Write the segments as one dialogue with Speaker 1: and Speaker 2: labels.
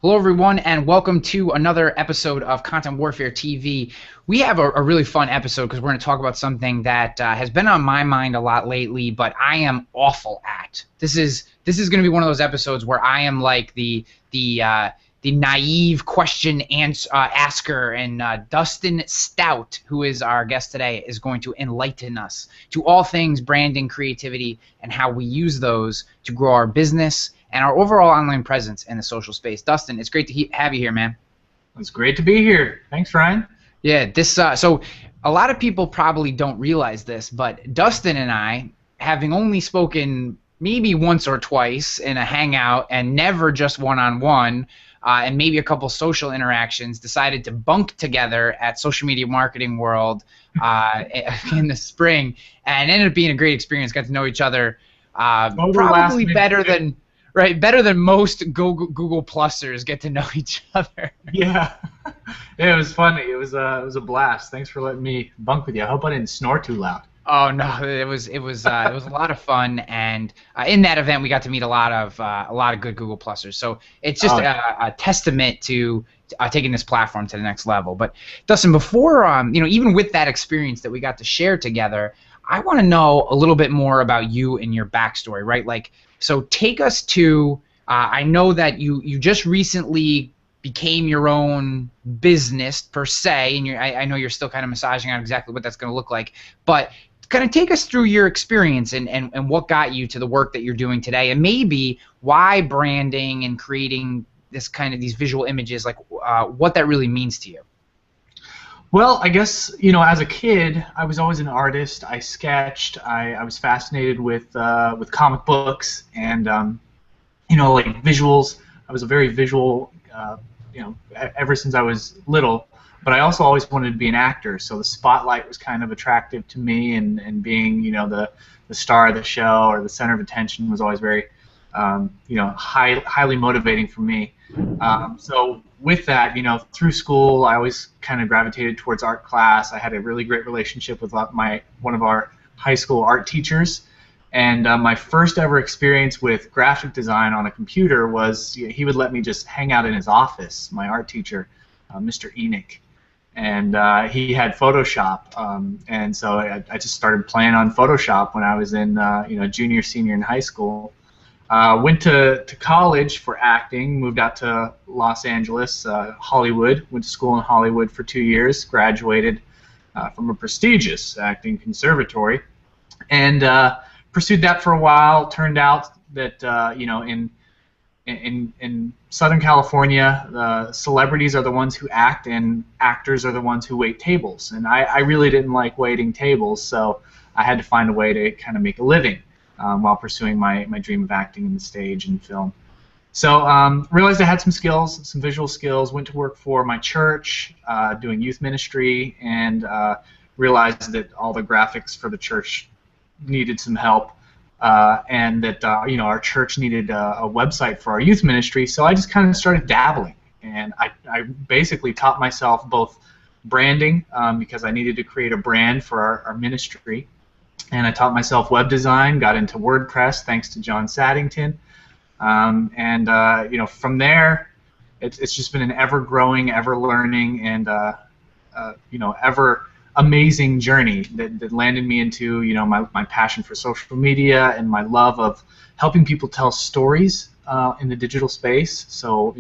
Speaker 1: Hello, everyone, and welcome to another episode of Content Warfare TV. We have a really fun episode because we're going to talk about something that has been on my mind a lot lately, but I am awful at. This is going to be one of those episodes where I am like the naive question asker, and Dustin Stout, who is our guest today, is going to enlighten us to all things branding, creativity, and how we use those to grow our business and our overall online presence in the social space. Dustin, it's great to have you here, man.
Speaker 2: It's great to be here. Thanks, Ryan.
Speaker 1: Yeah, so a lot of people probably don't realize this, but Dustin and I, having only spoken maybe once or twice in a hangout and never just one-on-one, and maybe a couple social interactions, decided to bunk together at Social Media Marketing World in the spring, and it ended up being a great experience. Got to know each other probably better than most Google Plusers get to know each other.
Speaker 2: Yeah, it was funny. It was a blast. Thanks for letting me bunk with you. I hope I didn't snore too loud.
Speaker 1: Oh no, it was a lot of fun, and in that event we got to meet a lot of good Google Plusers. So it's just a testament to taking this platform to the next level. But Dustin, before even with that experience that we got to share together, I want to know a little bit more about you and your backstory, right? Like, so take us to. I know that you just recently became your own business per se, and I know you're still kind of massaging out exactly what that's going to look like, but kind of take us through your experience and what got you to the work that you're doing today, and maybe why branding and creating these visual images, like what that really means to you.
Speaker 2: Well, I guess, as a kid, I was always an artist. I sketched. I was fascinated with comic books and like visuals. I was a very visual, ever since I was little. But I also always wanted to be an actor, so the spotlight was kind of attractive to me, and being, the star of the show or the center of attention was always very, highly motivating for me. So with that, through school, I always kind of gravitated towards art class. I had a really great relationship with one of our high school art teachers, and my first ever experience with graphic design on a computer was he would let me just hang out in his office, my art teacher, Mr. Enoch. And he had Photoshop, and so I just started playing on Photoshop when I was in junior, senior in high school. Went to college for acting, moved out to Los Angeles, Hollywood, went to school in Hollywood for 2 years, graduated from a prestigious acting conservatory, and pursued that for a while. Turned out that in Southern California, celebrities are the ones who act, and actors are the ones who wait tables. And I really didn't like waiting tables, so I had to find a way to kind of make a living while pursuing my dream of acting in the stage and film. So realized I had some skills, some visual skills, went to work for my church doing youth ministry, and realized that all the graphics for the church needed some help. And that our church needed a website for our youth ministry, so I just kind of started dabbling, and I basically taught myself both branding because I needed to create a brand for our ministry, and I taught myself web design, got into WordPress thanks to John Saddington, and from there it's just been an ever-growing, ever-learning, and ever amazing journey that landed me into my passion for social media and my love of helping people tell stories in the digital space. So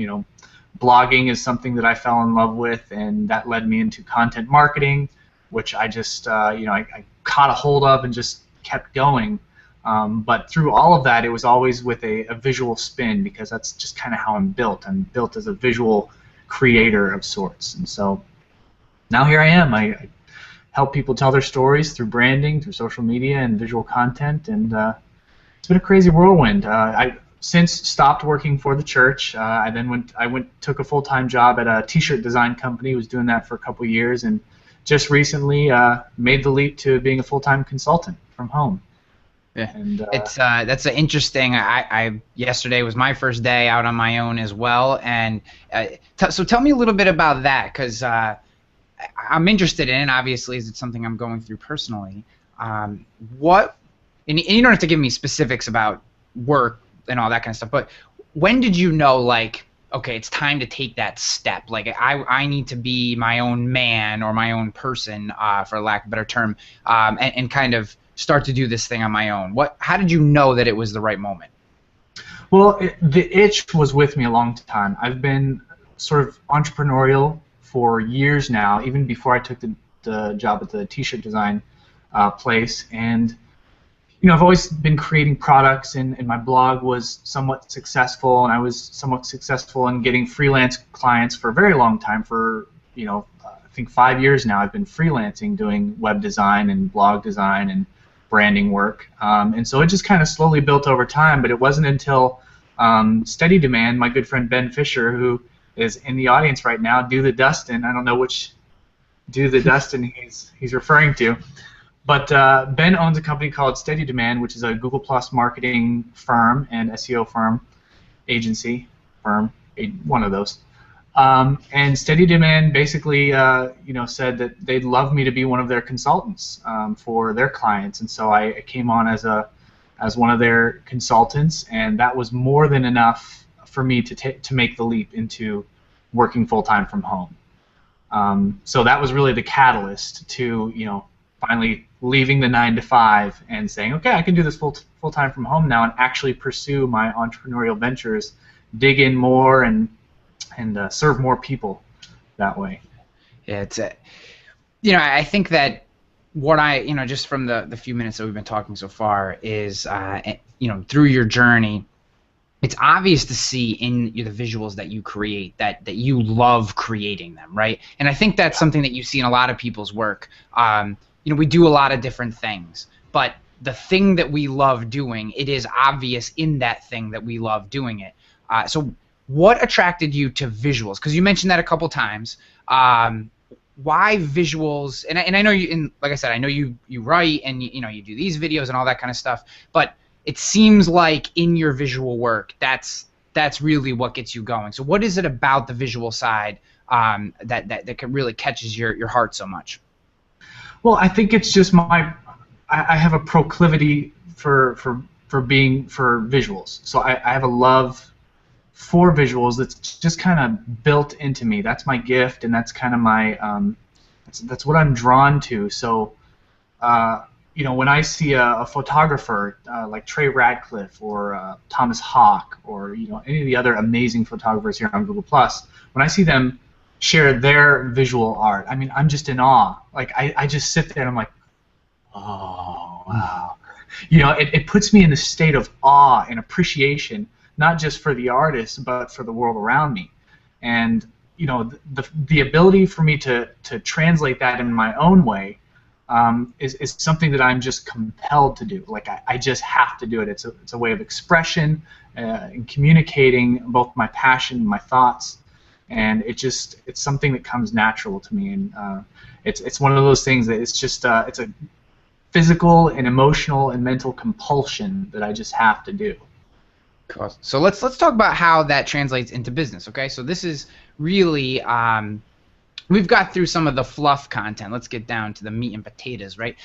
Speaker 2: blogging is something that I fell in love with, and that led me into content marketing, which I just I caught a hold of and just kept going. But through all of that, it was always with a visual spin, because that's just kind of how I'm built. I'm built as a visual creator of sorts, and so now here I am. I help people tell their stories through branding, through social media, and visual content, and it's been a crazy whirlwind. I since stopped working for the church. I took a full-time job at a T-shirt design company. Was doing that for a couple years, and just recently made the leap to being a full-time consultant from home.
Speaker 1: Yeah,
Speaker 2: and,
Speaker 1: that's an interesting. Yesterday was my first day out on my own as well, and so tell me a little bit about that, because I'm interested in, and obviously it's something I'm going through personally. And you don't have to give me specifics about work and all that kind of stuff, but when did you know, like, okay, it's time to take that step. Like I need to be my own man or my own person, for lack of a better term, and kind of start to do this thing on my own. How did you know that it was the right moment?
Speaker 2: Well, the itch was with me a long time. I've been sort of entrepreneurial for years now, even before I took the job at the t-shirt design place. And I've always been creating products, and my blog was somewhat successful, and I was somewhat successful in getting freelance clients for a very long time. For I think 5 years now, I've been freelancing, doing web design and blog design and branding work, and so it just kind of slowly built over time. But it wasn't until Steady Demand, my good friend Ben Fisher, who is in the audience right now, Do the Dustin. I don't know which Do the Dustin he's referring to. But Ben owns a company called Steady Demand, which is a Google Plus marketing firm and SEO firm, agency firm, one of those. And Steady Demand basically, said that they'd love me to be one of their consultants for their clients, and so I came on as one of their consultants, and that was more than enough for me to make the leap into working full time from home. So that was really the catalyst to finally leaving the 9-to-5 and saying, okay, I can do this full time from home now and actually pursue my entrepreneurial ventures, dig in more, and serve more people that way.
Speaker 1: Yeah, it's I think that what just from the few minutes that we've been talking so far is through your journey, it's obvious to see in the visuals that you create that you love creating them, right? And I think that's something that you see in a lot of people's work. We do a lot of different things, but the thing that we love doing, it is obvious in that thing that we love doing it. So what attracted you to visuals? Because you mentioned that a couple times. Why visuals? And I know like I said, I know you write and you do these videos and all that kind of stuff. But it seems like in your visual work, that's really what gets you going. So what is it about the visual side that really catches your heart so much?
Speaker 2: Well, I think it's just I have a proclivity for visuals. So I have a love for visuals that's just kind of built into me. That's my gift, and that's kind of my that's what I'm drawn to. So when I see a photographer like Trey Radcliffe or Thomas Hawk or any of the other amazing photographers here on Google Plus, when I see them share their visual art, I mean, I'm just in awe. Like I just sit there and I'm like, oh wow. It puts me in a state of awe and appreciation, not just for the artist, but for the world around me. And the ability for me to translate that in my own way is something that I'm just compelled to do. Like I just have to do it. It's a way of expression and communicating both my passion and my thoughts. And it's something that comes natural to me. And it's one of those things that it's just it's a physical and emotional and mental compulsion that I just have to do.
Speaker 1: Cool. So let's talk about how that translates into business. Okay, so this is really we've got through some of the fluff content. Let's get down to the meat and potatoes, right?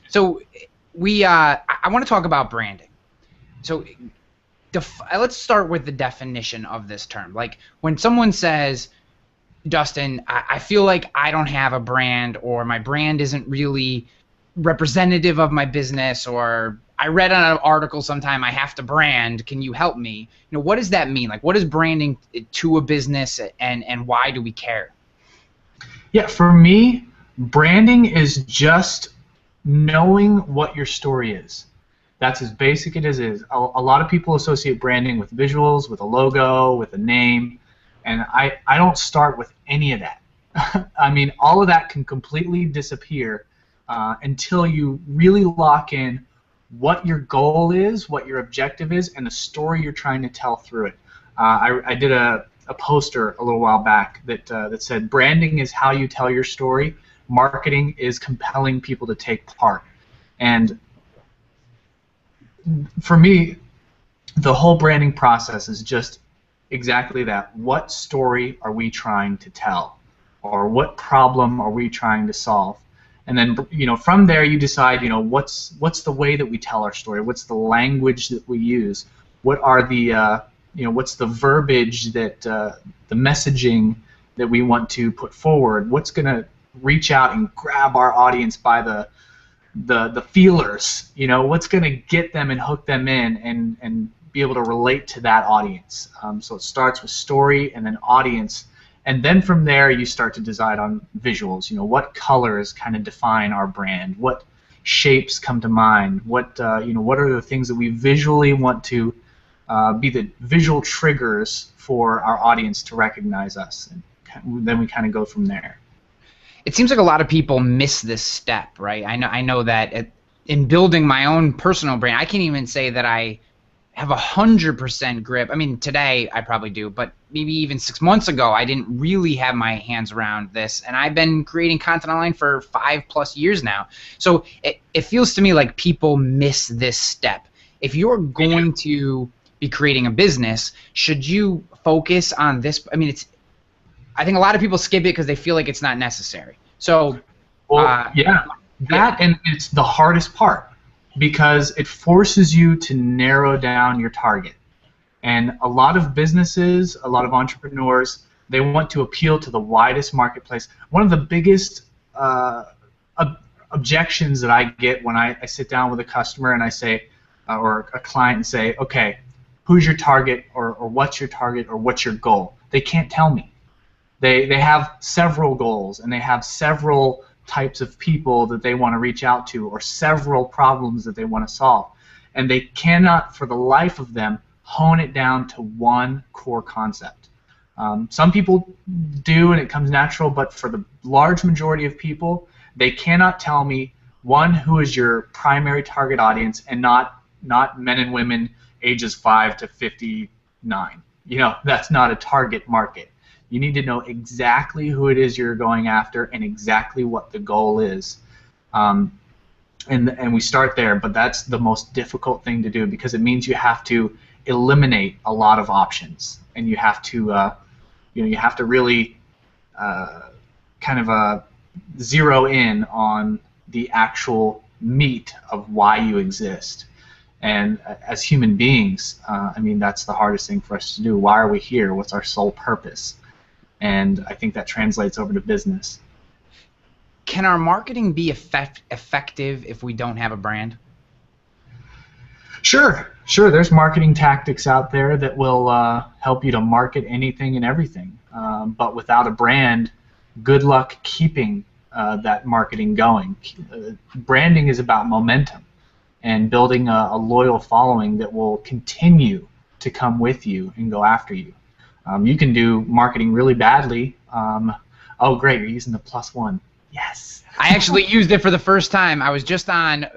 Speaker 1: So I want to talk about branding. So let's start with the definition of this term. Like when someone says, Dustin, I feel like I don't have a brand, or my brand isn't really representative of my business, or I read on an article sometime I have to brand, can you help me? What does that mean? Like, what is branding to a business, and why do we care?
Speaker 2: Yeah, for me, branding is just knowing what your story is. That's as basic as it is. A lot of people associate branding with visuals, with a logo, with a name, and I don't start with any of that. I mean, all of that can completely disappear until you really lock in what your goal is, what your objective is, and the story you're trying to tell through it. I did a poster a little while back that said, branding is how you tell your story, marketing is compelling people to take part. And for me, the whole branding process is just exactly that. What story are we trying to tell? Or what problem are we trying to solve? And then, from there you decide, what's the way that we tell our story? What's the language that we use? What are the what's the verbiage that the messaging that we want to put forward? What's going to reach out and grab our audience by the feelers? What's going to get them and hook them in and be able to relate to that audience? So it starts with story and then audience, and then from there you start to decide on visuals. What colors kind of define our brand? What shapes come to mind? What what are the things that we visually want to be the visual triggers for our audience to recognize us? And then we kind of go from there.
Speaker 1: It seems like a lot of people miss this step, right? I know that in building my own personal brand, I can't even say that I have 100% grip. I mean, today I probably do, but maybe even 6 months ago I didn't really have my hands around this, and I've been creating content online for 5+ years now. So it feels to me like people miss this step. If you're going to be creating a business, should you focus on this? I mean, I think a lot of people skip it because they feel like it's not necessary. So,
Speaker 2: and it's the hardest part, because it forces you to narrow down your target. And a lot of businesses, a lot of entrepreneurs, they want to appeal to the widest marketplace. One of the biggest objections that I get when I sit down with a customer and I say, or a client, and say, okay, who's your target, or what's your target, or what's your goal? They can't tell me. They have several goals, and they have several types of people that they want to reach out to, or several problems that they want to solve, and they cannot for the life of them hone it down to one core concept. Some people do, and it comes natural, but for the large majority of people, they cannot tell me, one, who is your primary target audience, and not men and women ages 5 to 59. That's not a target market. You need to know exactly who it is you're going after and exactly what the goal is. And we start there, but that's the most difficult thing to do, because it means you have to eliminate a lot of options, and you have to really kind of zero in on the actual meat of why you exist. And as human beings, I mean, that's the hardest thing for us to do. Why are we here? What's our sole purpose? And I think that translates over to business.
Speaker 1: Can our marketing be effective if we don't have a brand?
Speaker 2: Sure. There's marketing tactics out there that will help you to market anything and everything. But without a brand, good luck keeping that marketing going. Branding is about momentum and building a loyal following that will continue to come with you and go after you. You can do marketing really badly. Oh, great, you're using the +1. Yes.
Speaker 1: I actually used it for the first time. I was just on.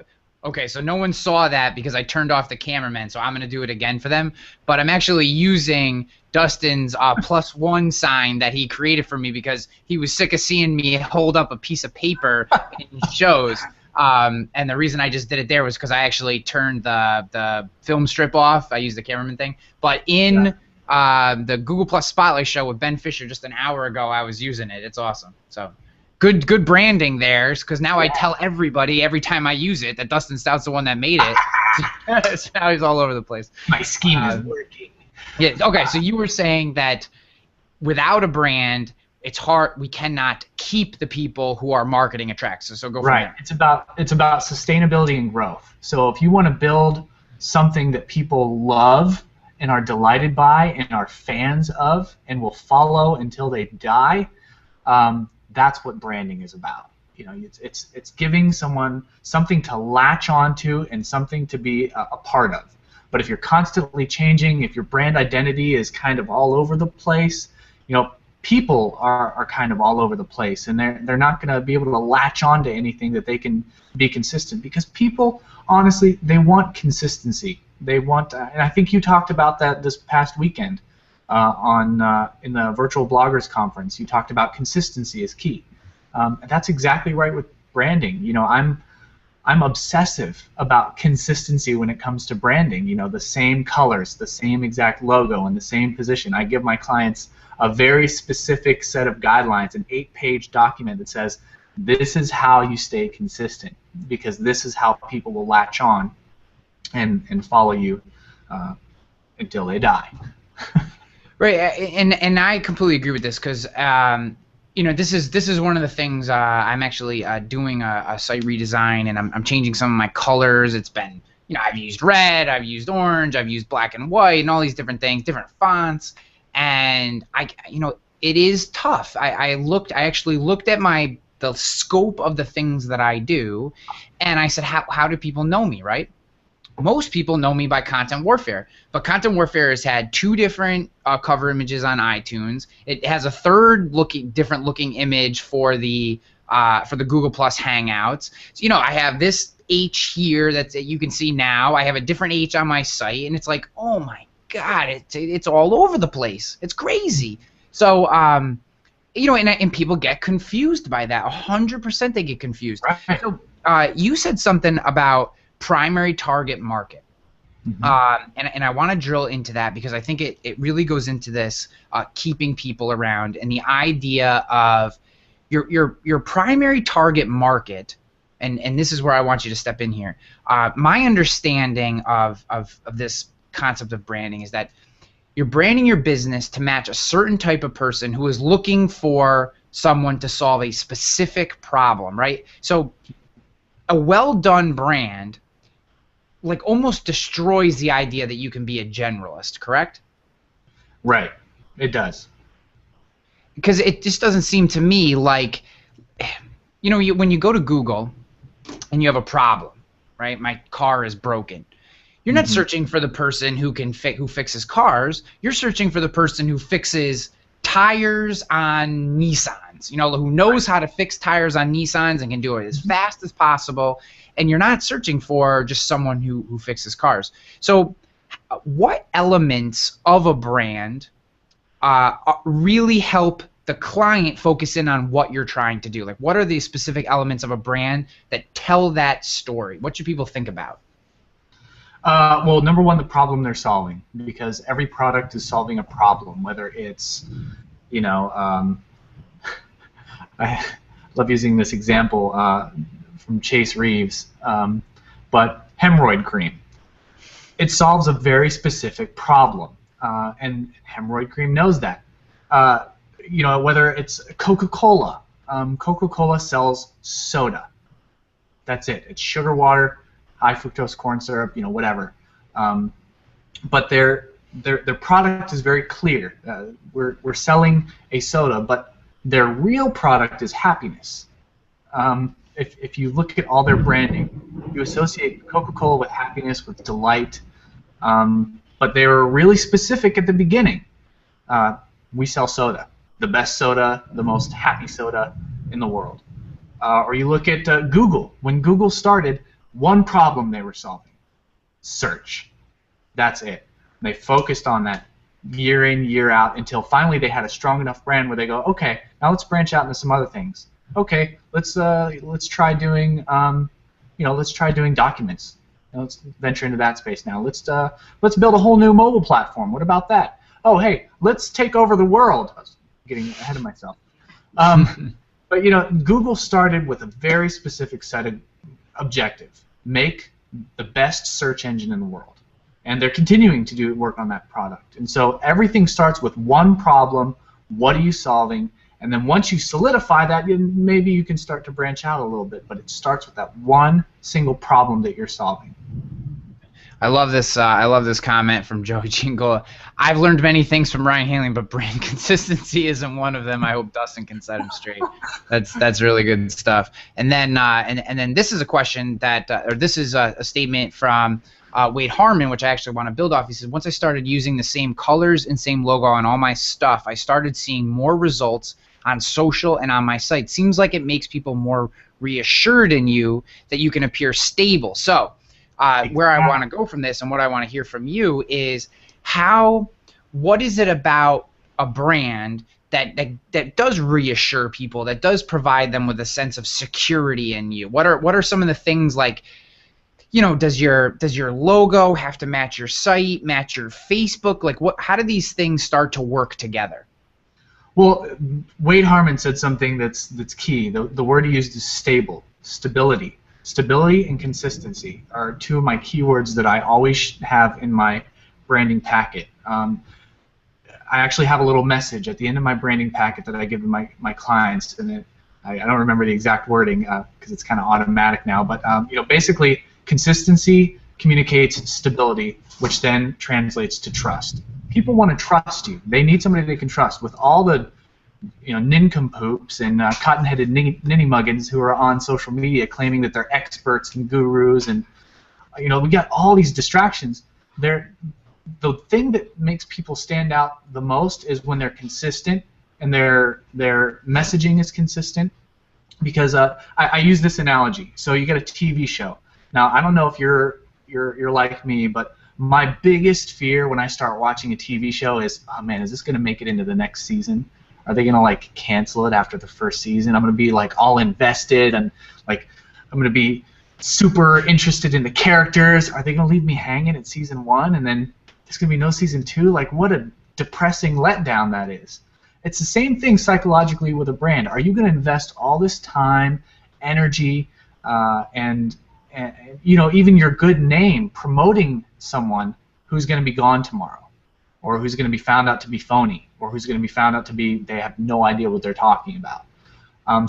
Speaker 1: Okay, so no one saw that because I turned off the cameraman, so I'm going to do it again for them. But I'm actually using Dustin's +1 sign that he created for me because he was sick of seeing me hold up a piece of paper in shows. And the reason I just did it there was because I actually turned the film strip off. I used the cameraman thing. But in the Google Plus Spotlight show with Ben Fisher just an hour ago, I was using it. It's awesome. So good branding there, because now I tell everybody every time I use it that Dustin Stout's the one that made it. So now he's all over the place.
Speaker 2: My scheme is working.
Speaker 1: Yeah. Okay. So you were saying that without a brand, it's hard. We cannot keep the people who are marketing attracts. So go from there.
Speaker 2: It's about sustainability and growth. So if you want to build something that people love and are delighted by and are fans of and will follow until they die, that's what branding is about. It's giving someone something to latch onto and something to be a part of. But if you're constantly changing, if your brand identity is kind of all over the place, people are kind of all over the place, and they're not going to be able to latch onto anything that they can be consistent, because people, honestly, they want consistency. They want, and I think you talked about that this past weekend in the Virtual Bloggers Conference. You talked about consistency is key. And that's exactly right with branding. I'm obsessive about consistency when it comes to branding. The same colors, the same exact logo, and the same position. I give my clients a very specific set of guidelines, an 8-page document that says, this is how you stay consistent, because this is how people will latch on and follow you until they die.
Speaker 1: Right, and I completely agree with this because this is one of the things I'm actually doing a site redesign, and I'm changing some of my colors. It's been I've used red, I've used orange, I've used black and white, and all these different things, different fonts, and it is tough. I actually looked at the scope of the things that I do, and I said, how do people know me, right? Most people know me by Content Warfare, but Content Warfare has had 2 different cover images on iTunes. It has a third different looking image for the Google Plus Hangouts. So, I have this H here that you can see now. I have a different H on my site, and it's like, oh my God, it's all over the place. It's crazy. So, and people get confused by that. 100% they get confused.
Speaker 2: Right.
Speaker 1: So, you said something about primary target market. And I want to drill into that because I think it really goes into this keeping people around and the idea of your primary target market, and this is where I want you to step in here. My understanding of this concept of branding is that you're branding your business to match a certain type of person who is looking for someone to solve a specific problem, right? So a well-done brand almost destroys the idea that you can be a generalist, correct?
Speaker 2: Right. It does.
Speaker 1: Because it just doesn't seem to me like, when you go to Google and you have a problem, right? My car is broken. You're not searching for the person who fixes cars. You're searching for the person who fixes tires on Nissans, who knows how to fix tires on Nissans and can do it as fast as possible. And you're not searching for just someone who fixes cars. So what elements of a brand really help the client focus in on what you're trying to do? Like, what are the specific elements of a brand that tell that story? What should people think about?
Speaker 2: Well, number one, the problem they're solving, because every product is solving a problem, whether it's, I love using this example from Chase Reeves, but hemorrhoid cream. It solves a very specific problem, and hemorrhoid cream knows that. Whether it's Coca-Cola, Coca-Cola sells soda. That's it. It's sugar water, high fructose corn syrup, whatever. But their product is very clear. We're selling a soda, but their real product is happiness. If you look at all their branding, you associate Coca-Cola with happiness, with delight, but they were really specific at the beginning. We sell soda, the best soda, the most happy soda in the world. Or you look at Google. When Google started, one problem they were solving: search. That's it. They focused on that year in, year out, until finally they had a strong enough brand where they go, okay, now let's branch out into some other things. Okay, let's try doing documents. Let's venture into that space now. Let's build a whole new mobile platform. What about that? Oh, hey, let's take over the world. I was getting ahead of myself. But Google started with a very specific set of objectives: make the best search engine in the world, and they're continuing to work on that product. And so everything starts with one problem. What are you solving? And then once you solidify that, maybe you can start to branch out a little bit. But it starts with that one single problem that you're solving.
Speaker 1: I love this. I love this comment from Joey Jingle. I've learned many things from Ryan Hanley, but brand consistency isn't one of them. I hope Dustin can set him straight. That's really good stuff. And then and then this is a question that, or this is a statement from Wade Harmon, which I actually want to build off. He says, once I started using the same colors and same logo on all my stuff, I started seeing more results on social and on my site. Seems like it makes people more reassured in you that you can appear stable. So where I want to go from this and what I want to hear from you is what is it about a brand that does reassure people, that does provide them with a sense of security in you? What are some of the things, like, does your logo have to match your site, match your Facebook? Like, how do these things start to work together?
Speaker 2: Well, Wade Harmon said something that's key. The word he used is stability. Stability and consistency are two of my keywords that I always have in my branding packet. I actually have a little message at the end of my branding packet that I give to my clients, and I don't remember the exact wording because it's kind of automatic now, but basically consistency communicates stability, which then translates to trust. People want to trust you. They need somebody they can trust. With all the nincompoops and cotton-headed ninny-muggins who are on social media claiming that they're experts and gurus, and we got all these distractions. The thing that makes people stand out the most is when they're consistent and their messaging is consistent. Because I use this analogy. So you get a TV show. Now I don't know if you're like me, but my biggest fear when I start watching a TV show is, oh man, is this going to make it into the next season? Are they going to like cancel it after the first season? I'm going to be like all invested and like I'm going to be super interested in the characters. Are they going to leave me hanging at season 1 and then there's going to be no season 2? Like what a depressing letdown that is. It's the same thing psychologically with a brand. Are you going to invest all this time, energy, and even your good name promoting someone who's going to be gone tomorrow, or who's going to be found out to be phony, or who's going to be found out to be they have no idea what they're talking about?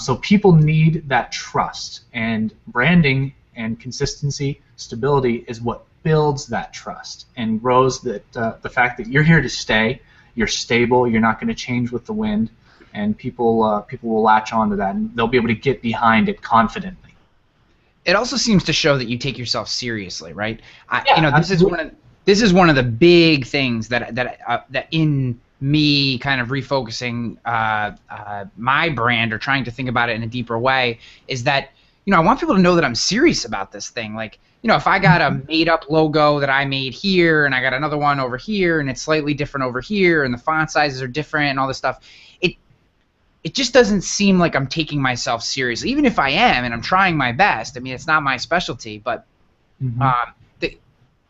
Speaker 2: So people need that trust, and branding and consistency, stability is what builds that trust and grows the fact that you're here to stay. You're stable. You're not going to change with the wind, and people will latch onto that, and they'll be able to get behind it confidently.
Speaker 1: It also seems to show that you take yourself seriously, right?
Speaker 2: Absolutely.
Speaker 1: This is one of the big things that in me kind of refocusing my brand or trying to think about it in a deeper way is that I want people to know that I'm serious about this thing. Like, if I got a made-up logo that I made here and I got another one over here and it's slightly different over here and the font sizes are different and all this stuff, it just doesn't seem like I'm taking myself seriously. Even if I am and I'm trying my best, I mean, it's not my specialty, but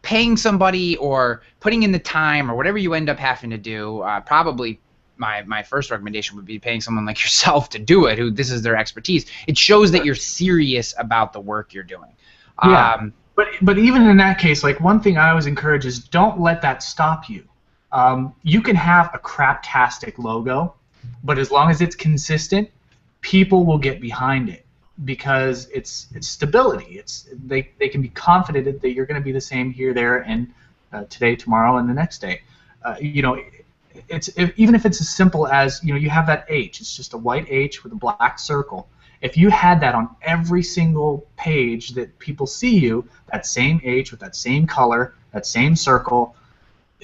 Speaker 1: paying somebody or putting in the time or whatever you end up having to do, probably my first recommendation would be paying someone like yourself to do it, who this is their expertise. It shows that you're serious about the work you're doing.
Speaker 2: Yeah. But even in that case, like one thing I always encourage is don't let that stop you. You can have a craptastic logo, but as long as it's consistent, people will get behind it because it's stability. They can be confident that you're going to be the same here, there, and today, tomorrow, and the next day. Even if it's as simple as you have that H. It's just a white H with a black circle. If you had that on every single page that people see you, that same H with that same color, that same circle,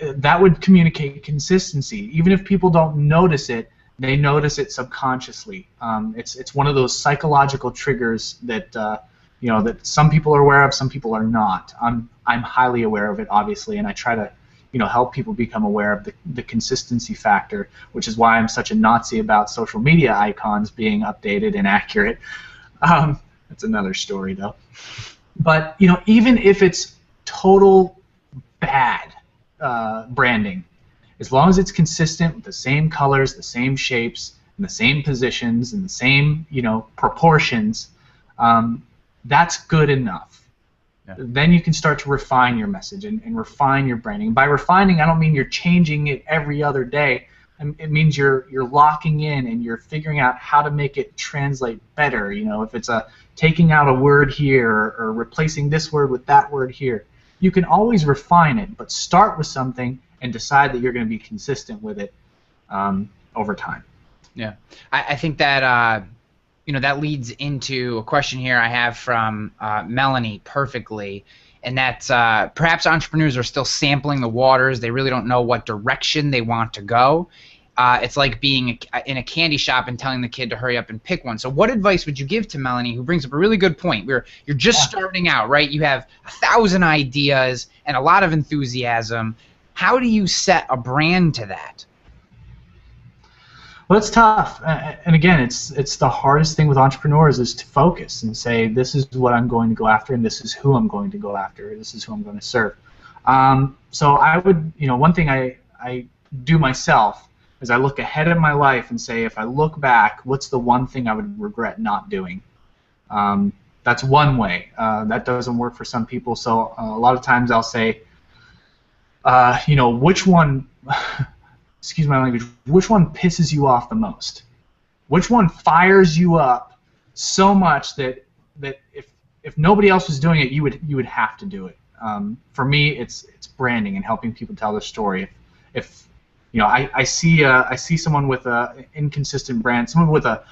Speaker 2: that would communicate consistency. Even if people don't notice it, they notice it subconsciously. It's one of those psychological triggers that that some people are aware of, some people are not. I'm highly aware of it, obviously, and I try to help people become aware of the consistency factor, which is why I'm such a Nazi about social media icons being updated and accurate. That's another story, though. But even if it's total bad branding, as long as it's consistent with the same colors, the same shapes, and the same positions, and the same proportions, that's good enough. Then you can start to refine your message and refine your branding. By refining, I don't mean you're changing it every other day. It means you're locking in and you're figuring out how to make it translate better. If it's taking out a word here or replacing this word with that word here, you can always refine it, but start with something and decide that you're going to be consistent with it over time.
Speaker 1: Yeah, I think that that leads into a question here I have from Melanie perfectly, and that's perhaps entrepreneurs are still sampling the waters. They really don't know what direction they want to go. It's like being in a candy shop and telling the kid to hurry up and pick one. So what advice would you give to Melanie, who brings up a really good point? You're just starting out, right? You have 1,000 ideas and a lot of enthusiasm. How do you set a brand to that?
Speaker 2: Well, it's tough, and again, it's the hardest thing with entrepreneurs is to focus and say, this is what I'm going to go after, and this is who I'm going to go after, this is who I'm going to serve. So I would, one thing I do myself is I look ahead in my life and say, if I look back, what's the one thing I would regret not doing? That's one way. That doesn't work for some people, so a lot of times I'll say, which one excuse my language, which one pisses you off the most? Which one fires you up so much that if nobody else was doing it, you would have to do it. For me, it's branding and helping people tell their story. If I see someone with an inconsistent brand, someone with a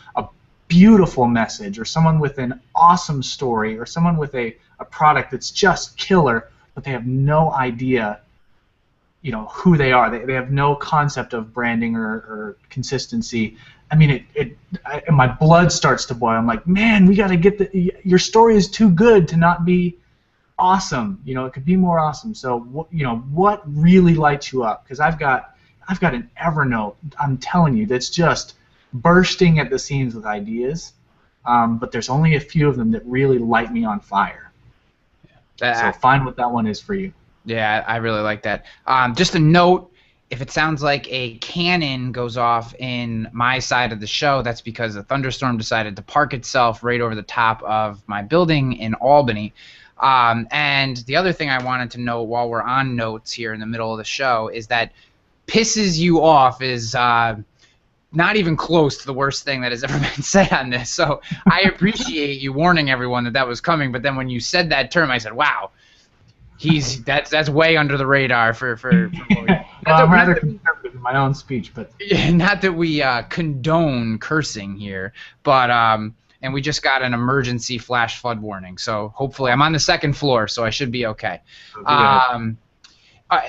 Speaker 2: beautiful message, or someone with an awesome story, or someone with a product that's just killer, but they have no idea, who they are. They have no concept of branding or consistency. I mean, my blood starts to boil. I'm like, man, we got to get your story is too good to not be awesome. It could be more awesome. So, what really lights you up? Because I've got an Evernote, I'm telling you, that's just bursting at the seams with ideas, but there's only a few of them that really light me on fire. So find what that one is for you.
Speaker 1: Yeah, I really like that. Just a note, if it sounds like a cannon goes off in my side of the show, that's because a thunderstorm decided to park itself right over the top of my building in Albany. And the other thing I wanted to note while we're on notes here in the middle of the show is that pisses you off is not even close to the worst thing that has ever been said on this. So I appreciate you warning everyone that was coming, but then when you said that term, I said, wow, that's way under the radar for
Speaker 2: well, I'm rather conservative in my own speech, but
Speaker 1: not that we condone cursing here, but and we just got an emergency flash flood warning, so hopefully I'm on the second floor, so I should be okay.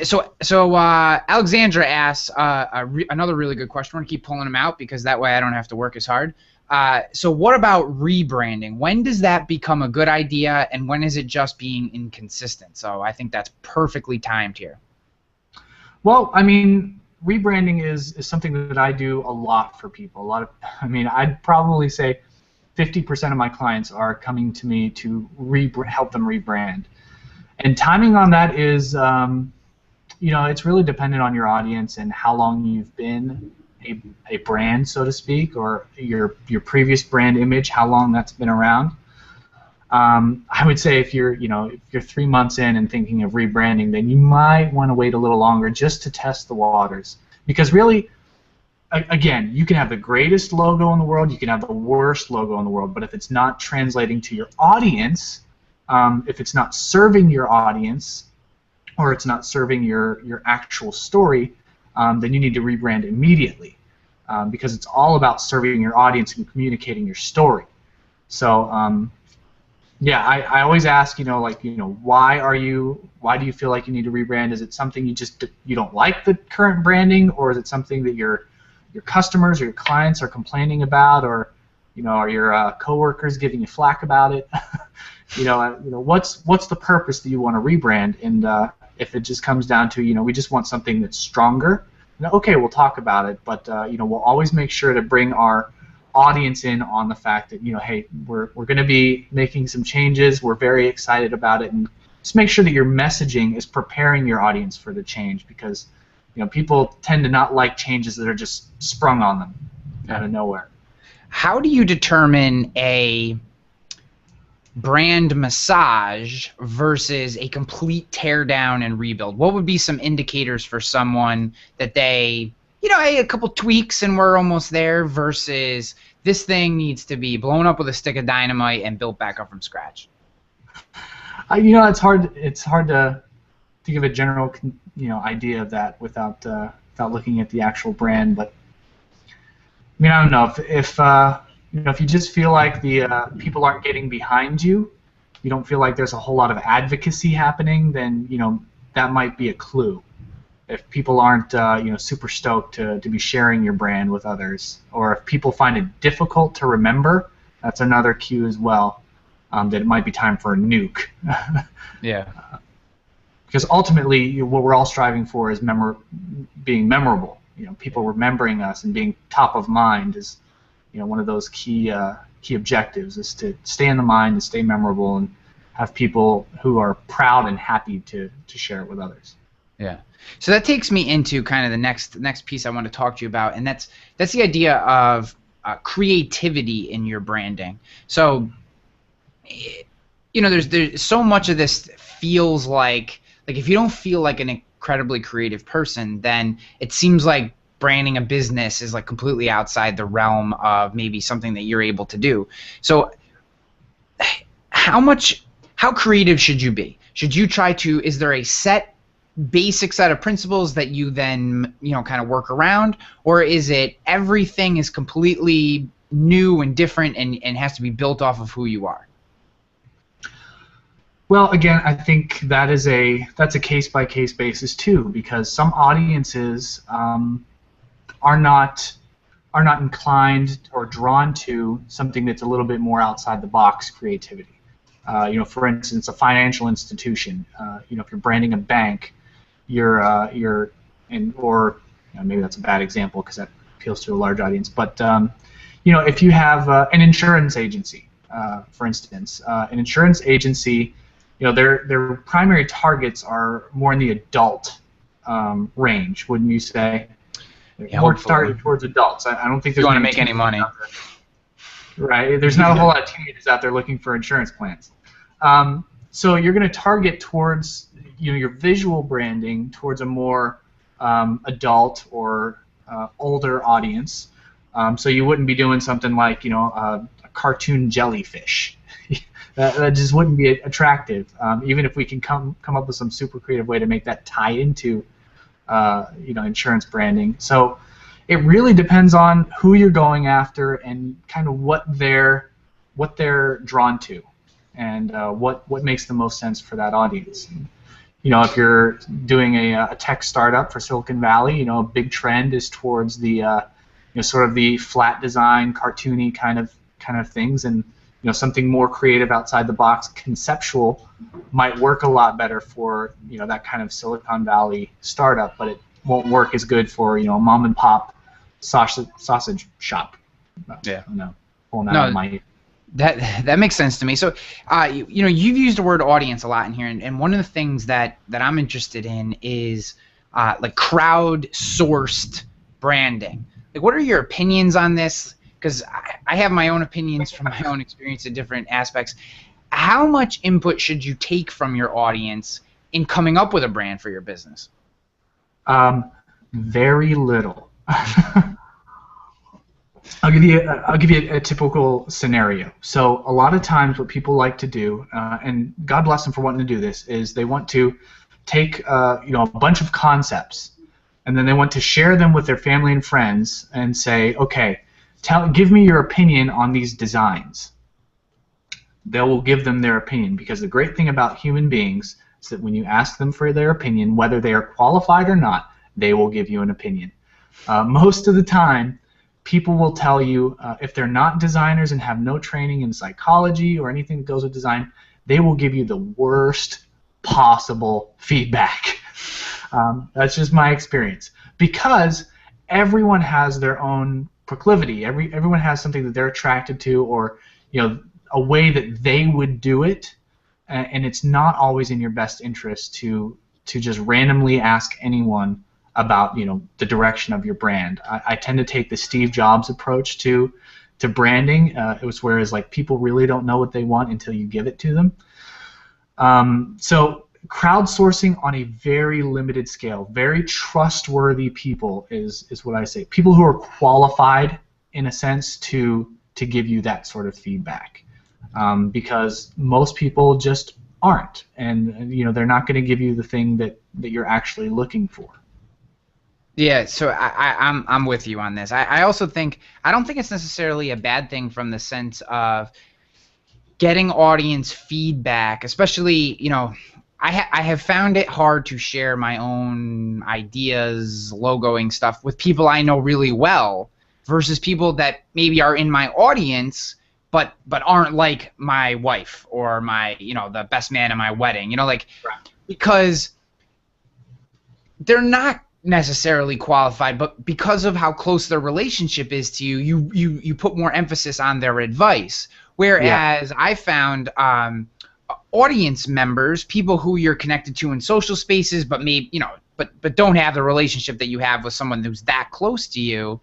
Speaker 1: So Alexandra asks another really good question. We're going to keep pulling them out because that way I don't have to work as hard. So what about rebranding? When does that become a good idea, and when is it just being inconsistent? So I think that's perfectly timed here.
Speaker 2: Well, I mean, rebranding is something that I do a lot for people. I'd probably say 50% of my clients are coming to me to help them rebrand. And timing on that is, it's really dependent on your audience and how long you've been a brand, so to speak, or your previous brand image, how long that's been around. I would say if you're 3 months in and thinking of rebranding, then you might want to wait a little longer just to test the waters. Because really, again, you can have the greatest logo in the world, you can have the worst logo in the world, but if it's not translating to your audience, if it's not serving your audience, or it's not serving your actual story, then you need to rebrand immediately, because it's all about serving your audience and communicating your story. So yeah, I always ask, why do you feel like you need to rebrand? Is it something you don't like the current branding, or is it something that your customers or your clients are complaining about, or are your coworkers giving you flack about it? What's the purpose that you want to rebrand? And if it just comes down to we just want something that's stronger, okay, we'll talk about it. But we'll always make sure to bring our audience in on the fact that hey, we're going to be making some changes. We're very excited about it, and just make sure that your messaging is preparing your audience for the change, because people tend to not like changes that are just sprung on them out of nowhere.
Speaker 1: How do you determine a brand massage versus a complete tear down and rebuild? What would be some indicators for someone that they, hey, a couple tweaks and we're almost there, versus this thing needs to be blown up with a stick of dynamite and built back up from scratch?
Speaker 2: It's hard to give a general idea of that without looking at the actual brand. But I don't know if you just feel like the people aren't getting behind you, you don't feel like there's a whole lot of advocacy happening, then that might be a clue. If people aren't super stoked to be sharing your brand with others, or if people find it difficult to remember, that's another cue as well, that it might be time for a nuke.
Speaker 1: Yeah.
Speaker 2: Because ultimately, what we're all striving for is being memorable. People remembering us and being top of mind is, one of those key objectives, is to stay in the mind and stay memorable and have people who are proud and happy to share it with others.
Speaker 1: Yeah. So that takes me into kind of the next piece I want to talk to you about, and that's the idea of creativity in your branding. So, there's so much of this feels like if you don't feel like an incredibly creative person, then it seems like branding a business is like completely outside the realm of maybe something that you're able to do. So how creative should you be? Should you try to, is there a basic set of principles that you then, kind of work around, or is it everything is completely new and different and has to be built off of who you are?
Speaker 2: Well, again, I think that's a case-by-case basis too, because some audiences are not inclined or drawn to something that's a little bit more outside the box creativity. For instance, a financial institution. If you're branding a bank, or maybe that's a bad example because that appeals to a large audience. But if you have an insurance agency, for instance, an insurance agency. Their primary targets are more in the adult range, wouldn't you say?
Speaker 1: Yeah,
Speaker 2: more targeted towards adults. I don't think there's.
Speaker 1: You want to make any money,
Speaker 2: right? There's not a whole lot of teenagers out there looking for insurance plans. So you're going to target towards your visual branding towards a more adult or older audience. So you wouldn't be doing something like a cartoon jellyfish. That just wouldn't be attractive, even if we can come up with some super creative way to make that tie into insurance branding. So it really depends on who you're going after and kind of what they're drawn to, and what makes the most sense for that audience. If you're doing a tech startup for Silicon Valley, a big trend is towards the sort of the flat design, cartoony kind of things, and something more creative, outside the box, conceptual, might work a lot better for that kind of Silicon Valley startup, but it won't work as good for a mom and pop sausage shop.
Speaker 1: Yeah.
Speaker 2: That
Speaker 1: makes sense to me. So you've used the word audience a lot in here, and one of the things that I'm interested in is like crowdsourced branding. Like, what are your opinions on this? Because I have my own opinions from my own experience in different aspects. How much input should you take from your audience in coming up with a brand for your business?
Speaker 2: Very little. I'll give you a typical scenario. So a lot of times what people like to do, and God bless them for wanting to do this, is they want to take a bunch of concepts, and then they want to share them with their family and friends and say, okay, give me your opinion on these designs. They will give them their opinion, because the great thing about human beings is that when you ask them for their opinion, whether they are qualified or not, they will give you an opinion. Most of the time, people will tell you, if they're not designers and have no training in psychology or anything that goes with design, they will give you the worst possible feedback. That's just my experience, because everyone has their own proclivity. Everyone has something that they're attracted to, or a way that they would do it, and it's not always in your best interest to just randomly ask anyone about the direction of your brand. I tend to take the Steve Jobs approach to branding. It was whereas like people really don't know what they want until you give it to them. So crowdsourcing on a very limited scale, very trustworthy people is what I say. People who are qualified, in a sense, to give you that sort of feedback, because most people just aren't, and they're not going to give you the thing that you're actually looking for.
Speaker 1: Yeah, so I'm with you on this. I also think, I don't think it's necessarily a bad thing from the sense of getting audience feedback, especially I have found it hard to share my own ideas, logoing stuff with people I know really well versus people that maybe are in my audience but aren't like my wife or my the best man at my wedding. Right. Because they're not necessarily qualified, but because of how close their relationship is to you, you put more emphasis on their advice. Whereas I found audience members, people who you're connected to in social spaces, but maybe but don't have the relationship that you have with someone who's that close to you.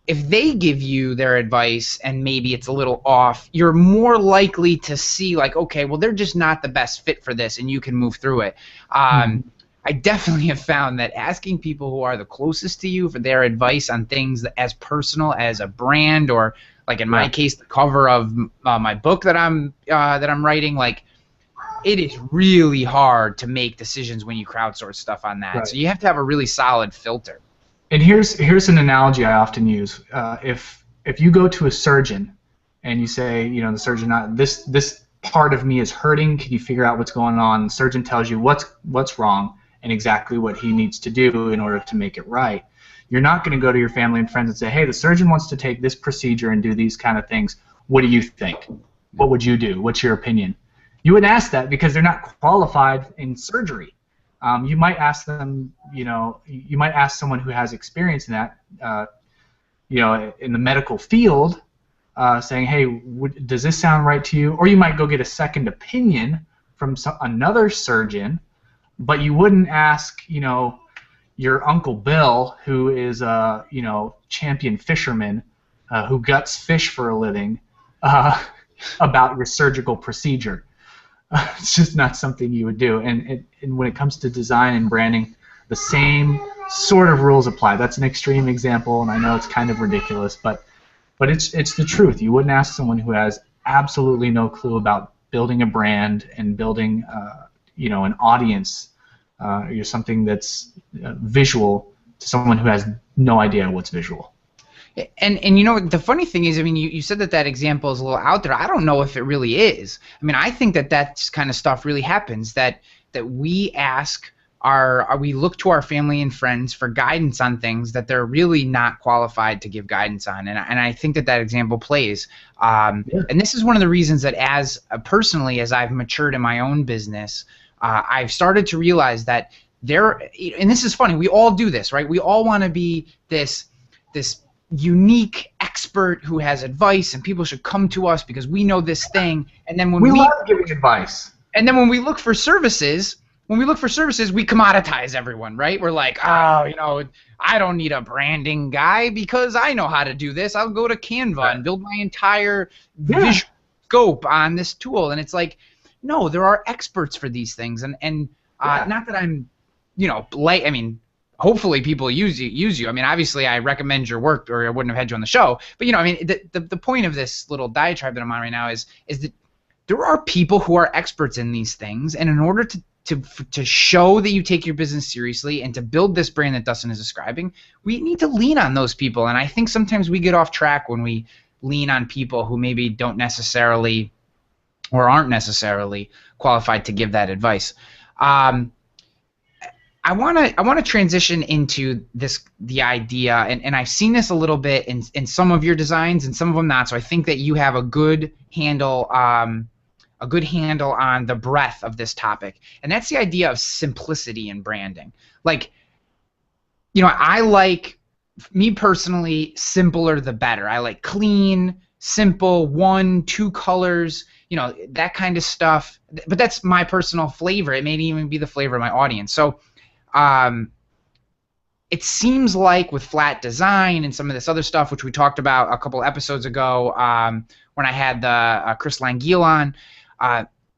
Speaker 1: If they give you their advice and maybe it's a little off, you're more likely to see like, okay, well, they're just not the best fit for this, and you can move through it. I definitely have found that asking people who are the closest to you for their advice on things as personal as a brand, or like in my case, the cover of my book that I'm writing, like, it is really hard to make decisions when you crowdsource stuff on that.
Speaker 2: Right.
Speaker 1: So you have to have a really solid filter.
Speaker 2: And here's an analogy I often use. If you go to a surgeon and you say, you know, the surgeon, this part of me is hurting, can you figure out what's going on? The surgeon tells you what's wrong and exactly what he needs to do in order to make it right. You're not going to go to your family and friends and say, hey, the surgeon wants to take this procedure and do these kind of things. What do you think? What would you do? What's your opinion? You wouldn't ask that because they're not qualified in surgery. You might ask them, you know, you might ask someone who has experience in that, you know, in the medical field, saying, hey, does this sound right to you? Or you might go get a second opinion from another surgeon, but you wouldn't ask, you know, your Uncle Bill, who is a, you know, champion fisherman who guts fish for a living, about your surgical procedure. It's just not something you would do. And when it comes to design and branding, the same sort of rules apply. That's an extreme example, and I know it's kind of ridiculous, but it's the truth. You wouldn't ask someone who has absolutely no clue about building a brand and building, you know, an audience, or something that's visual, to someone who has no idea what's visual.
Speaker 1: And you know, the funny thing is, I mean, you said that example is a little out there. I don't know if it really is. I mean, I think that kind of stuff really happens, that we ask we look to our family and friends for guidance on things that they're really not qualified to give guidance on. And I think that example plays. And this is one of the reasons that personally, as I've matured in my own business, I've started to realize that and this is funny, we all do this, right? We all want to be this unique expert who has advice, and people should come to us because we know this thing. And then when we
Speaker 2: love giving advice.
Speaker 1: And then when we look for services, we commoditize everyone, right? We're like, oh, you know, I don't need a branding guy because I know how to do this. I'll go to Canva and build my entire visual scope on this tool. And it's like, no, there are experts for these things. And not that I'm, you know, I mean, hopefully people use you. I mean, obviously I recommend your work or I wouldn't have had you on the show. But, you know, I mean, the point of this little diatribe that I'm on right now is that there are people who are experts in these things, and in order to show that you take your business seriously and to build this brand that Dustin is describing, we need to lean on those people. And I think sometimes we get off track when we lean on people who maybe don't necessarily or aren't necessarily qualified to give that advice. I want to transition into the idea, and I've seen this a little bit in some of your designs and some of them not. So I think that you have a good handle on the breadth of this topic, and that's the idea of simplicity in branding. Like, you know, I like, me personally, simpler the better. I like clean, simple, 1, 2 colors, you know, that kind of stuff. But that's my personal flavor. It may even be the flavor of my audience. So it seems like with flat design and some of this other stuff, which we talked about a couple episodes ago when I had the Chris Langille on,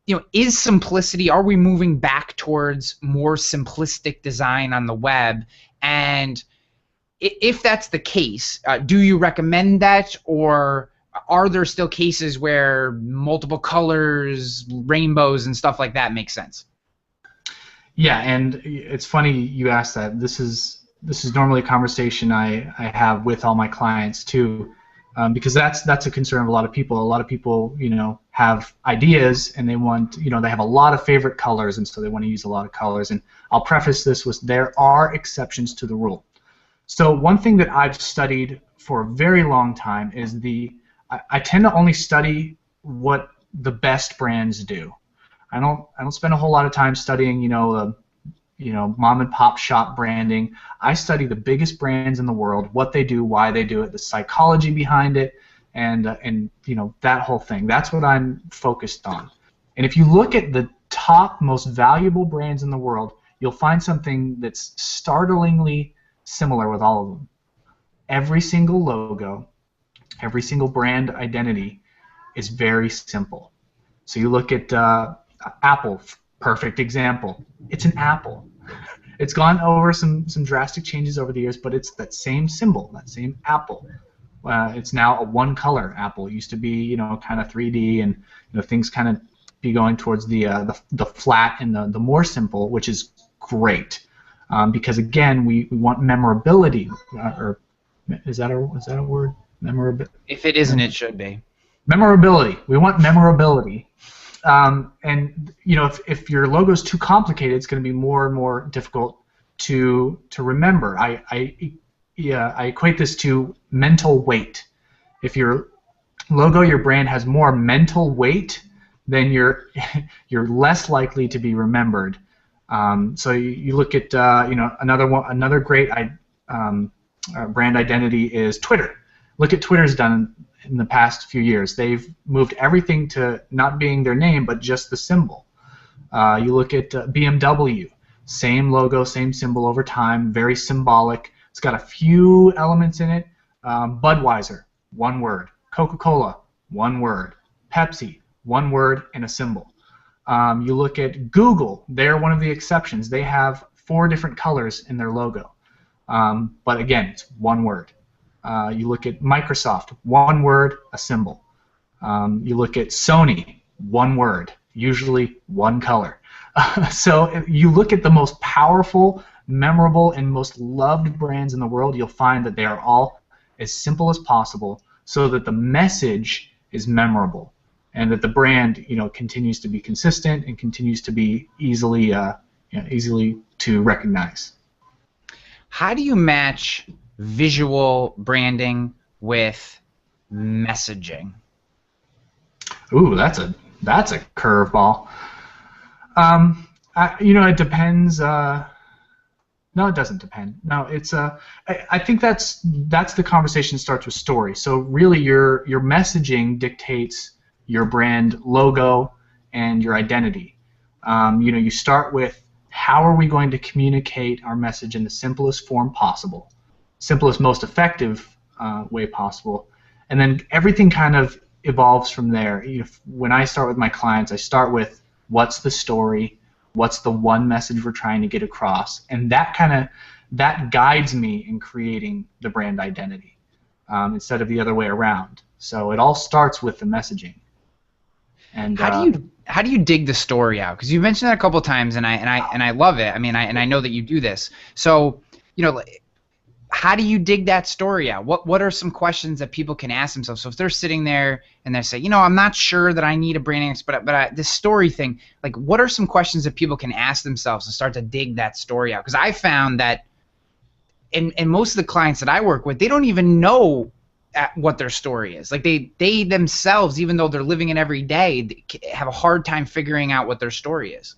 Speaker 1: you know, is simplicity, are we moving back towards more simplistic design on the web? And if that's the case, do you recommend that, or are there still cases where multiple colors, rainbows, and stuff like that make sense?
Speaker 2: Yeah, and it's funny you asked that. This is normally a conversation I have with all my clients too, because that's a concern of a lot of people. A lot of people, you know, have ideas and they want, you know, they have a lot of favorite colors, and so they want to use a lot of colors. And I'll preface this with, there are exceptions to the rule. So one thing that I've studied for a very long time is I tend to only study what the best brands do. I don't spend a whole lot of time studying, you know, mom and pop shop branding. I study the biggest brands in the world, what they do, why they do it, the psychology behind it, and you know, that whole thing. That's what I'm focused on. And if you look at the top most valuable brands in the world, you'll find something that's startlingly similar with all of them. Every single logo, every single brand identity is very simple. So you look at Apple, perfect example. It's an apple. It's gone over some drastic changes over the years, but it's that same symbol, that same apple. It's now a one-color apple. It used to be, you know, kind of 3D, and you know, things kind of be going towards the flat and the more simple, which is great, because again, we want memorability. Or is that a word? Memorability.
Speaker 1: If it isn't, it should be.
Speaker 2: Memorability. We want memorability. And you know, if your logo is too complicated, it's going to be more and more difficult to remember. I equate this to mental weight. If your logo, your brand has more mental weight, then you're less likely to be remembered. So you look at you know, another great brand identity is Twitter. Look at Twitter's done in the past few years. They've moved everything to not being their name, but just the symbol. You look at BMW, same logo, same symbol over time, very symbolic. It's got a few elements in it. Budweiser, one word. Coca-Cola, one word. Pepsi, one word and a symbol. You look at Google, they're one of the exceptions. They have 4 different colors in their logo. But again, it's one word. You look at Microsoft, one word, a symbol. You look at Sony, one word, usually one color. So you look at the most powerful, memorable, and most loved brands in the world, you'll find that they are all as simple as possible so that the message is memorable and that the brand, you know, continues to be consistent and continues to be easily to recognize.
Speaker 1: How do you match visual branding with messaging?
Speaker 2: Ooh, that's a curveball. You know, it depends. No, it doesn't depend. No, it's I think that's the conversation that starts with story. So really, your messaging dictates your brand logo and your identity. You know, you start with how are we going to communicate our message in the simplest form possible, simplest, most effective way possible, and then everything kind of evolves from there. You know, when I start with my clients, I start with what's the story, what's the one message we're trying to get across, and that guides me in creating the brand identity instead of the other way around. So it all starts with the messaging. And
Speaker 1: how do you dig the story out? Because you mentioned that a couple of times, and I love it. I mean, I know that you do this. So, you know, how do you dig that story out? What are some questions that people can ask themselves? So if they're sitting there and they say, you know, I'm not sure that I need a branding expert, but this story thing, like, what are some questions that people can ask themselves to start to dig that story out? Because I found that in most of the clients that I work with, they don't even know what their story is. Like they themselves, even though they're living it every day, have a hard time figuring out what their story is.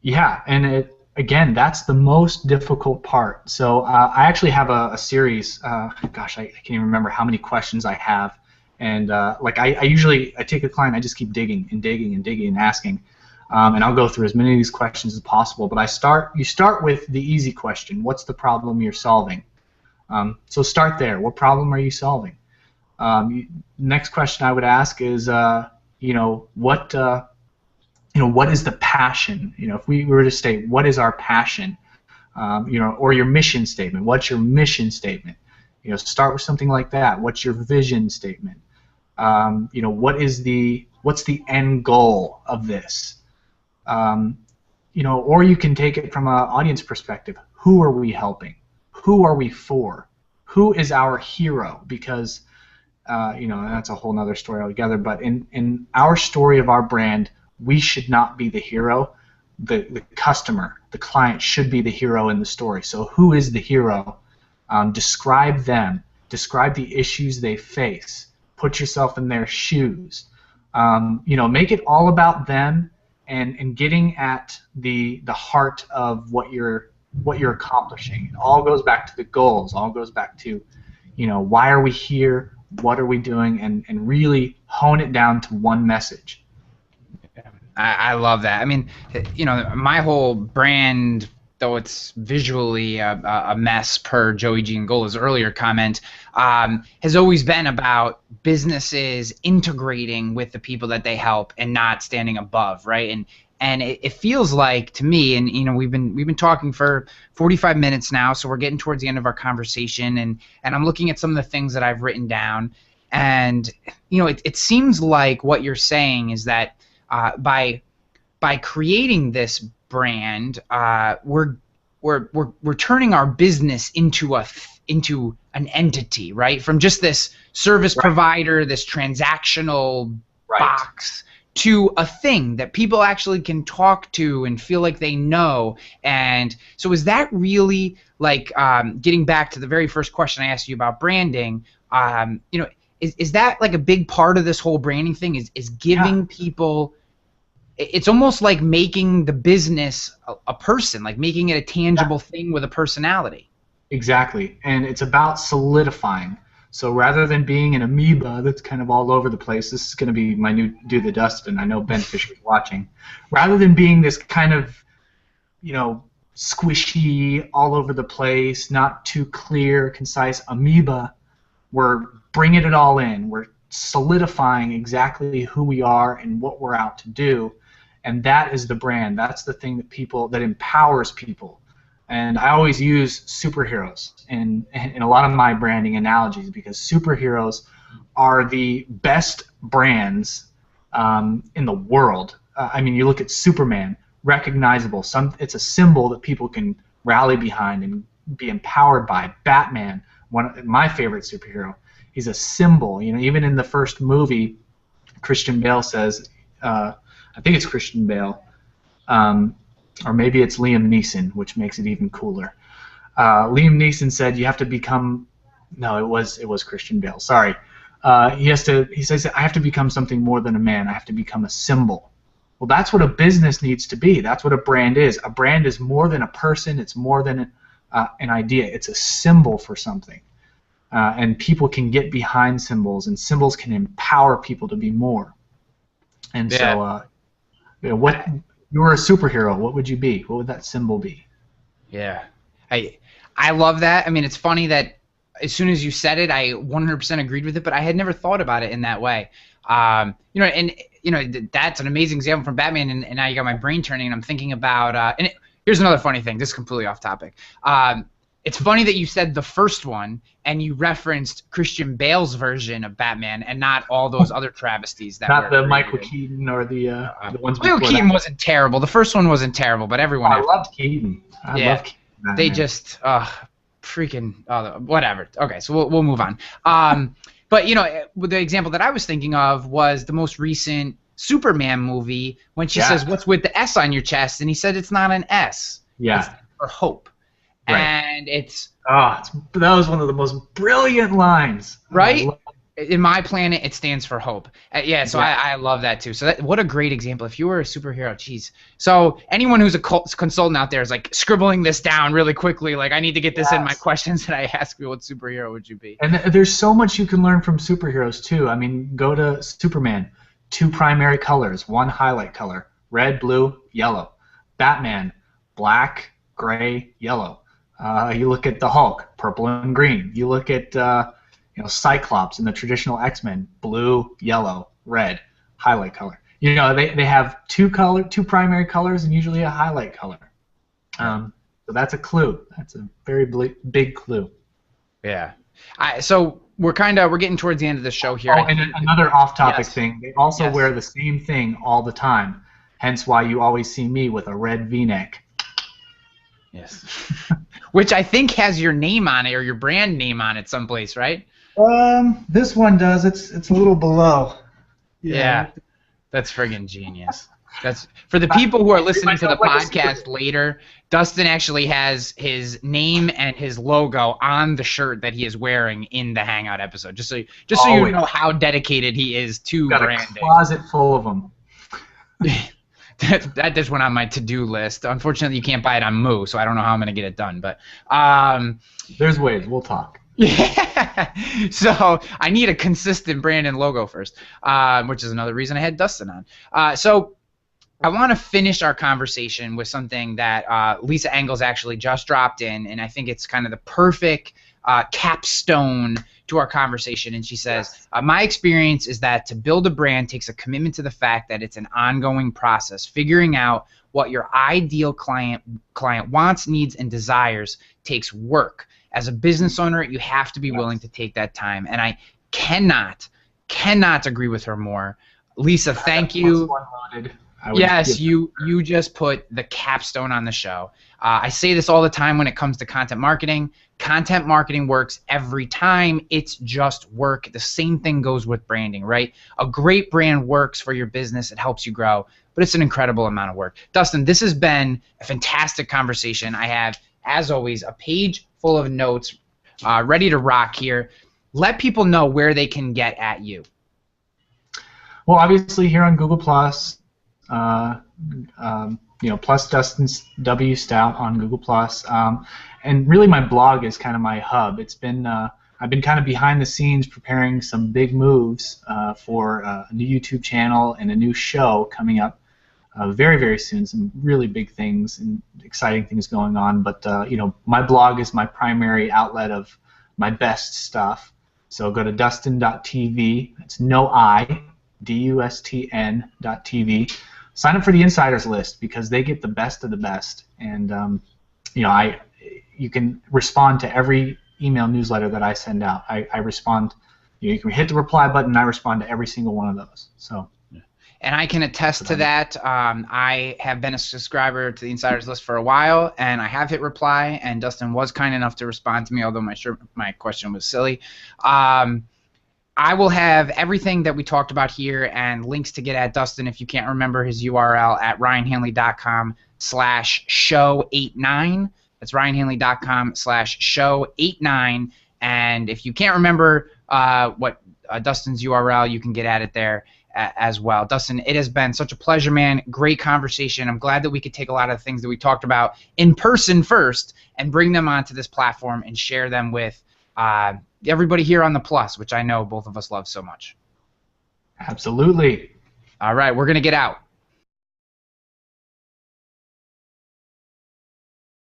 Speaker 2: Yeah, and again, that's the most difficult part. So I actually have a series. Gosh, I can't even remember how many questions I have. And like I usually take a client, I just keep digging and digging and digging and asking, and I'll go through as many of these questions as possible. But you start with the easy question: what's the problem you're solving? So start there. What problem are you solving? Next question I would ask is, you know, what is the passion? You know, if we were to state, what is our passion? You know, or your mission statement. What's your mission statement? You know, start with something like that. What's your vision statement? You know, what's the end goal of this? You know, or you can take it from an audience perspective. Who are we helping? Who are we for? Who is our hero? Because you know, that's a whole nother story altogether. But in our story of our brand, we should not be the hero. The customer, the client, should be the hero in the story. So who is the hero? Describe them. Describe the issues they face. Put yourself in their shoes. You know, make it all about them and getting at the heart of what you're accomplishing. It all goes back to the goals. All goes back to, you know, why are we here? What are we doing? And really hone it down to one message.
Speaker 1: I love that. I mean, you know, my whole brand, though it's visually a mess per Joey Giangola's earlier comment, has always been about businesses integrating with the people that they help and not standing above, right? And it feels like to me, and you know, we've been talking for 45 minutes now, so we're getting towards the end of our conversation, and I'm looking at some of the things that I've written down, and you know, it seems like what you're saying is that by creating this brand, we're turning our business into an entity, right? From just this service provider, this transactional box, to a thing that people actually can talk to and feel like they know. And so is that really like, getting back to the very first question I asked you about branding, you know, is that like a big part of this whole branding thing, is giving people, it's almost like making the business a person, like making it a tangible thing with a personality.
Speaker 2: Exactly, and it's about solidifying. So rather than being an amoeba that's kind of all over the place, this is going to be my new Do the Dustin. I know Ben Fisher's watching. Rather than being this kind of, you know, squishy, all over the place, not too clear, concise amoeba, we're bringing it all in. We're solidifying exactly who we are and what we're out to do, and that is the brand. That's the thing that empowers people. And I always use superheroes in a lot of my branding analogies, because superheroes are the best brands in the world. I mean, you look at Superman, recognizable. It's a symbol that people can rally behind and be empowered by. Batman, my favorite superhero. He's a symbol. You know, even in the first movie, Christian Bale says, I think it's Christian Bale, or maybe it's Liam Neeson, which makes it even cooler. Liam Neeson said, "You have to become." No, it was Christian Bale. Sorry. He says, "I have to become something more than a man. I have to become a symbol." Well, that's what a business needs to be. That's what a brand is. A brand is more than a person. It's more than an idea. It's a symbol for something. And people can get behind symbols, and symbols can empower people to be more. And so, what you were a superhero, what would you be? What would that symbol be?
Speaker 1: Yeah, I love that. I mean, it's funny that as soon as you said it, I 100% agreed with it, but I had never thought about it in that way. You know, and you know, that's an amazing example from Batman, and now you got my brain turning, and I'm thinking about. Here's another funny thing. This is completely off topic. It's funny that you said the first one, and you referenced Christian Bale's version of Batman, and not all those other travesties that
Speaker 2: not
Speaker 1: were
Speaker 2: the Michael Keaton or the ones
Speaker 1: Michael
Speaker 2: before
Speaker 1: Keaton
Speaker 2: that.
Speaker 1: wasn't terrible. The first one wasn't terrible, but everyone.
Speaker 2: I loved Keaton. I love Keaton.
Speaker 1: They just whatever. Okay, so we'll move on. But you know, the example that I was thinking of was the most recent Superman movie, when she says, "What's with the S on your chest?" and he said, "It's not an S. It's for hope." Right. And that
Speaker 2: was one of the most brilliant lines.
Speaker 1: Right? In my planet, it stands for hope. So I love that too. So what a great example. If you were a superhero, geez. So anyone who's a consultant out there is like scribbling this down really quickly. Like, I need to get this in my questions that I ask you. What superhero would you be?
Speaker 2: And there's so much you can learn from superheroes too. I mean, go to Superman. 2 primary colors, 1 highlight color. Red, blue, yellow. Batman, black, gray, yellow. You look at the Hulk, purple and green. You look at Cyclops in the traditional X-Men, blue, yellow, red, highlight color. You know, they have 2 primary colors and usually a highlight color. So that's a clue. That's a very big clue.
Speaker 1: Yeah. So we're getting towards the end of the show here.
Speaker 2: Oh, and another off-topic thing. They also wear the same thing all the time. Hence why you always see me with a red V-neck.
Speaker 1: Yes. Which I think has your name on it, or your brand name on it someplace, right?
Speaker 2: This one does. It's a little below.
Speaker 1: Yeah. That's friggin' genius. That's for the people who are listening to the podcast later. Dustin actually has his name and his logo on the shirt that he is wearing in the Hangout episode. Just so you know how dedicated he is to branding.
Speaker 2: Got a closet full of them.
Speaker 1: That just went on my to-do list. Unfortunately, you can't buy it on Moo, so I don't know how I'm gonna get it done. But
Speaker 2: there's ways. We'll talk.
Speaker 1: Yeah. So I need a consistent brand and logo first, which is another reason I had Dustin on. So I want to finish our conversation with something that Lisa Engels actually just dropped in, and I think it's kind of the perfect capstone to our conversation, and she says, my experience is that to build a brand takes a commitment to the fact that it's an ongoing process. Figuring out what your ideal client wants, needs, and desires takes work. As a business owner, you have to be willing to take that time, and I cannot agree with her more. Lisa, thank you. Yes, you just put the capstone on the show. I say this all the time when it comes to content marketing. Content marketing works every time. It's just work. The same thing goes with branding, right? A great brand works for your business. It helps you grow, but it's an incredible amount of work. Dustin, this has been a fantastic conversation. I have, as always, a page full of notes ready to rock here. Let people know where they can get at you.
Speaker 2: Well, obviously here on Google+, plus Dustin W Stout on Google+, and really my blog is kind of my hub. It's been I've been kind of behind the scenes preparing some big moves for a new YouTube channel and a new show coming up very, very soon. Some really big things and exciting things going on. But my blog is my primary outlet of my best stuff. So go to Dustin.tv. It's no I, DUSTN.tv. Sign up for the insiders list because they get the best of the best, and you can respond to every email newsletter that I send out. I respond. You can hit the reply button, and I respond to every single one of those. So.
Speaker 1: And I can attest to that. I have been a subscriber to the insiders list for a while, and I have hit reply. And Dustin was kind enough to respond to me, although my question was silly. I will have everything that we talked about here and links to get at Dustin if you can't remember his URL at ryanhanley.com/show89. That's ryanhanley.com/show89. And if you can't remember what Dustin's URL, you can get at it there as well. Dustin, it has been such a pleasure, man. Great conversation. I'm glad that we could take a lot of the things that we talked about in person first and bring them onto this platform and share them with everybody here on the Plus, which I know both of us love so much.
Speaker 2: Absolutely.
Speaker 1: All right, we're going to get out.